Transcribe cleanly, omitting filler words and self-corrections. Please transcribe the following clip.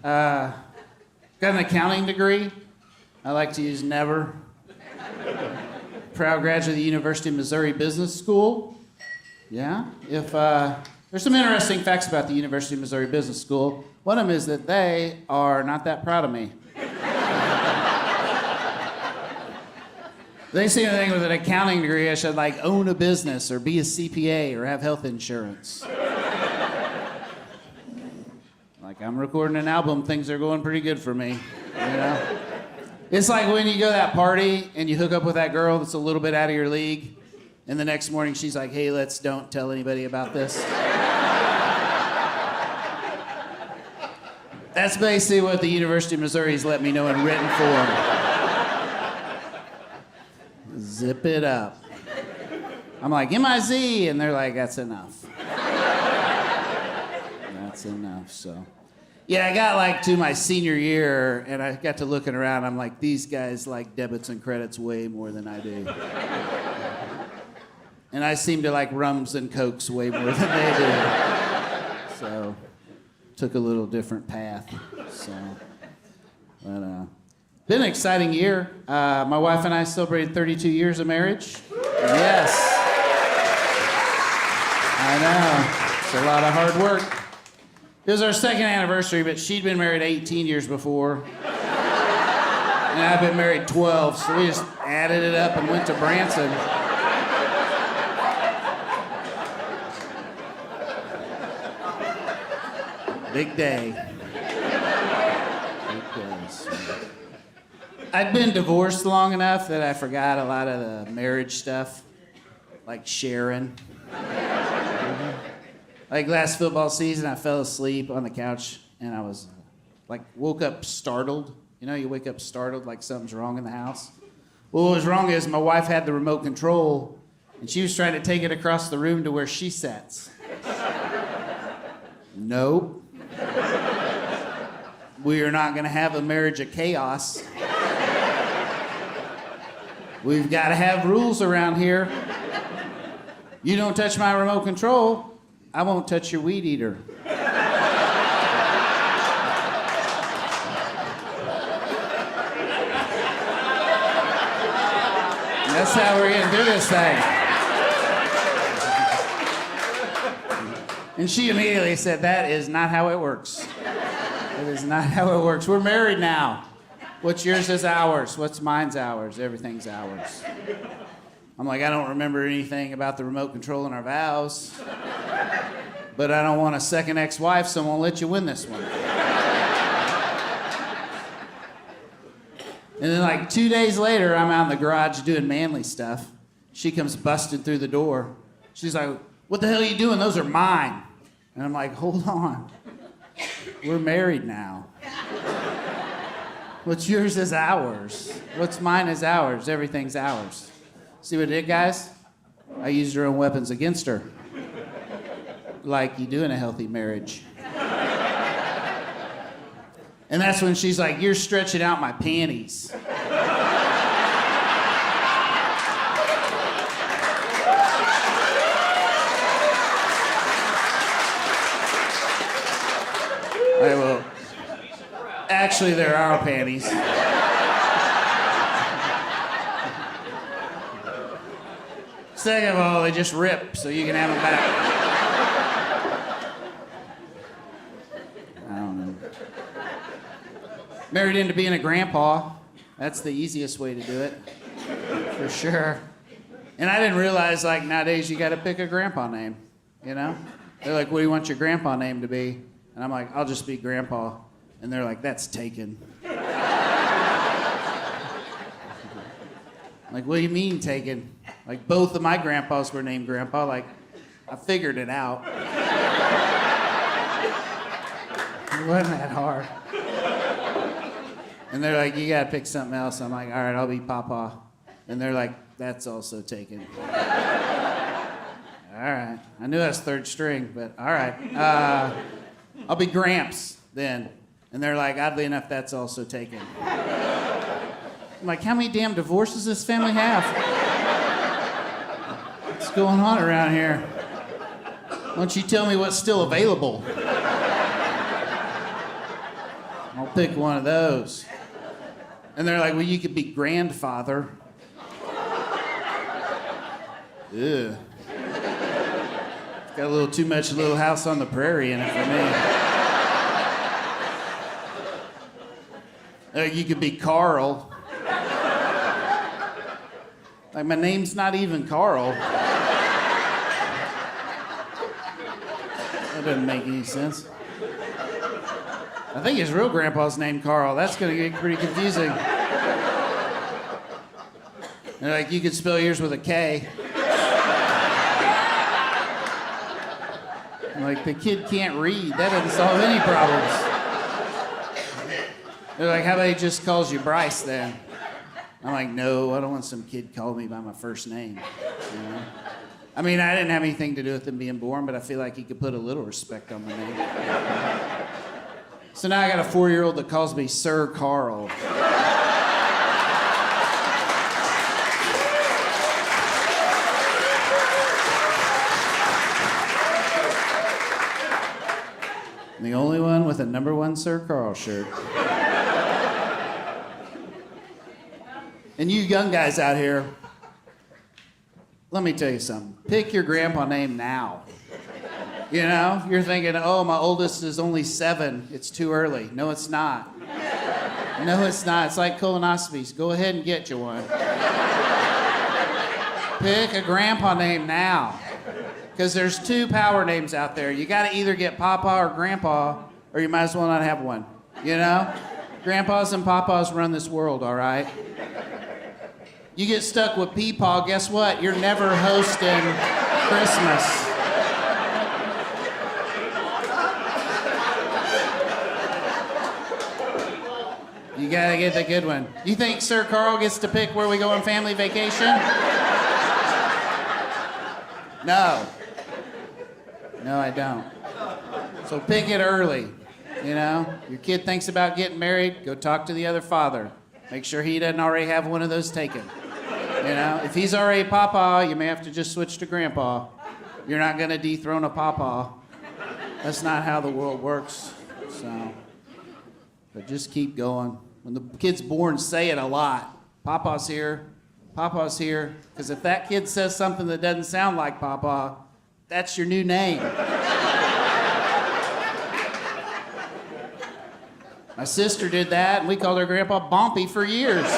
Got an accounting degree. I like to use never. Proud graduate of the University of Missouri Business School. Yeah. There's some interesting facts about the University of Missouri Business School. One of them is that they are not that proud of me. They seem to think with an accounting degree I should like own a business or be a CPA or have health insurance. Like I'm recording an album, things are going pretty good for me, you know? It's like when you go to that party and you hook up with that girl that's a little bit out of your league, and the next morning she's like, hey, don't tell anybody about this. That's basically what the University of Missouri's let me know in written form. Zip it up. I'm like, M-I-Z, and they're like, that's enough. That's enough, so. Yeah, I got like to my senior year, and I got to looking around. I'm like, these guys like debits and credits way more than I do. And I seem to like rums and cokes way more than they do. So, took a little different path. So, but been an exciting year. My wife and I celebrated 32 years of marriage. Yes. I know. It's a lot of hard work. It was our second anniversary, but she'd been married 18 years before. And I've been married 12, so we just added it up and went to Branson. Big day. Big days. I'd been divorced long enough that I forgot a lot of the marriage stuff, like sharing. Like last football season, I fell asleep on the couch and I was woke up startled. You know, you wake up startled like something's wrong in the house. Well, what was wrong is my wife had the remote control and she was trying to take it across the room to where she sits. Nope. We are not going to have a marriage of chaos. We've got to have rules around here. You don't touch my remote control, I won't touch your weed eater. That's how we're going to do this thing. And she immediately said, that is not how it works. That is not how it works. We're married now. What's yours is ours. What's mine's ours. Everything's ours. I'm like, I don't remember anything about the remote control in our vows. But I don't want a second ex-wife, so I won't let you win this one. And then like 2 days later, I'm out in the garage doing manly stuff. She comes busting through the door. She's like, what the hell are you doing? Those are mine. And I'm like, hold on. We're married now. What's yours is ours. What's mine is ours. Everything's ours. See what I did, guys? I used her own weapons against her. Like you do in a healthy marriage. And that's when she's like, you're stretching out my panties. I will. Actually, they're our panties. Second of all, they just rip, so you can have them back. I don't know. Married into being a grandpa. That's the easiest way to do it, for sure. And I didn't realize, like, nowadays you got to pick a grandpa name, you know? They're like, what do you want your grandpa name to be? And I'm like, I'll just be Grandpa. And they're like, that's taken. Like, what do you mean taken? Like, both of my grandpas were named Grandpa. Like, I figured it out. It wasn't that hard. And they're like, you gotta pick something else. I'm like, all right, I'll be Papa. And they're like, that's also taken. All right. I knew that's third string, but all right. I'll be Gramps then. And they're like, oddly enough, that's also taken. I'm like, how many damn divorces does this family have? What's going on around here? Why don't you tell me what's still available? I'll pick one of those. And they're like, well, you could be grandfather. Ugh. Got a little too much Little House on the Prairie in it for me. You could be Carl. Like, my name's not even Carl. That doesn't make any sense. I think his real grandpa's named Carl. That's gonna get pretty confusing. They're like, you could spell yours with a K. I'm like, the kid can't read. That doesn't solve any problems. They're like, how about he just calls you Bryce then? I'm like, no, I don't want some kid calling me by my first name. You know? I mean, I didn't have anything to do with him being born, but I feel like he could put a little respect on my name. So now I got a 4-year-old that calls me Sir Carl. I'm the only one with a #1 Sir Carl shirt. And you young guys out here, let me tell you something. Pick your grandpa name now. You know, you're thinking, oh, my oldest is only 7. It's too early. No, it's not. No, it's not. It's like colonoscopies. Go ahead and get you one. Pick a grandpa name now. Because there's 2 power names out there. You got to either get Papa or Grandpa, or you might as well not have one. You know? Grandpas and Papas run this world, all right? You get stuck with Peepaw, guess what? You're never hosting Christmas. You gotta get the good one. You think Sir Carl gets to pick where we go on family vacation? No. No, I don't. So pick it early. You know? Your kid thinks about getting married, go talk to the other father. Make sure he doesn't already have one of those taken. You know, if he's already Papa, you may have to just switch to Grandpa. You're not gonna dethrone a Papa. That's not how the world works. So, but just keep going. When the kid's born, say it a lot. Papa's here. Papa's here. Because if that kid says something that doesn't sound like Papa, that's your new name. My sister did that, and we called her Grandpa Bompy for years.